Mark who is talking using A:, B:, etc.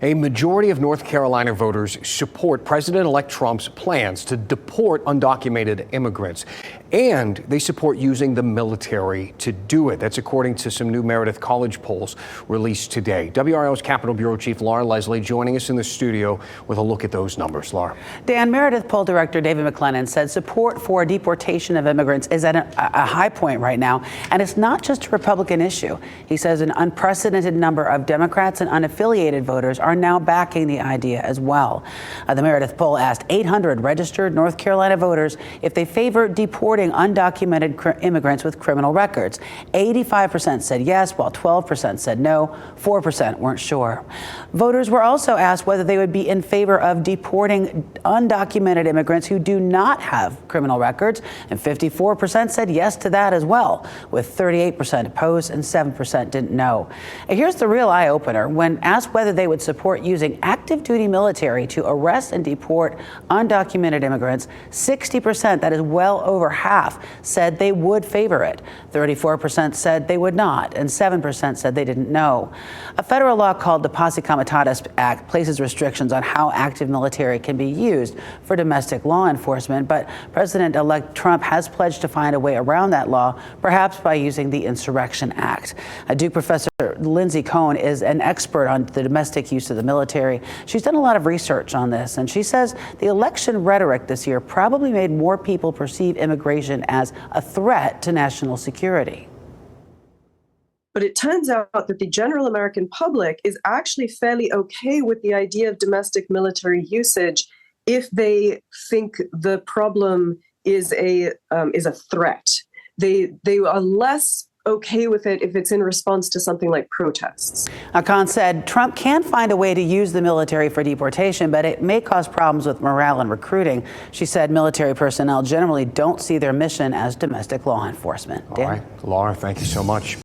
A: A majority of North Carolina voters support President-elect Trump's plans to deport undocumented immigrants, and they support using the military to do it. That's according to some new Meredith College polls released today. WRL's Capitol Bureau Chief Laura Leslie joining us in the studio with a look at those numbers. Laura.
B: Dan, Meredith poll director David McLennan said support for deportation of immigrants is at a high point right now, and it's not just a Republican issue. He says an unprecedented number of Democrats and unaffiliated voters are now backing the idea as well. The Meredith poll asked 800 registered North Carolina voters if they favor deporting undocumented immigrants with criminal records. 85% said yes, while 12% said no. 4% weren't sure. Voters were also asked whether they would be in favor of deporting undocumented immigrants who do not have criminal records, and 54% said yes to that as well, with 38% opposed and 7% didn't know. And here's the real eye-opener. When asked whether they would support using active duty military to arrest and deport undocumented immigrants, 60%, that is well over half, said they would favor it. 34% said they would not, and 7% said they didn't know. A federal law called the Posse Comitatus Act places restrictions on how active military can be used for domestic law enforcement, but President-elect Trump has pledged to find a way around that law, perhaps by using the Insurrection Act. A Duke professor Lindsay Cohn is an expert on the domestic use of the military. She's done a lot of research on this, and she says the election rhetoric this year probably made more people perceive immigration as a threat to national security.
C: But it turns out that the general American public is actually fairly okay with the idea of domestic military usage if they think the problem is a threat. They are less okay with it if it's in response to something like protests.
B: Khan said Trump can find a way to use the military for deportation, but it may cause problems with morale and recruiting. She said military personnel generally don't see their mission as domestic law enforcement.
A: All right, Laura, thank you so much.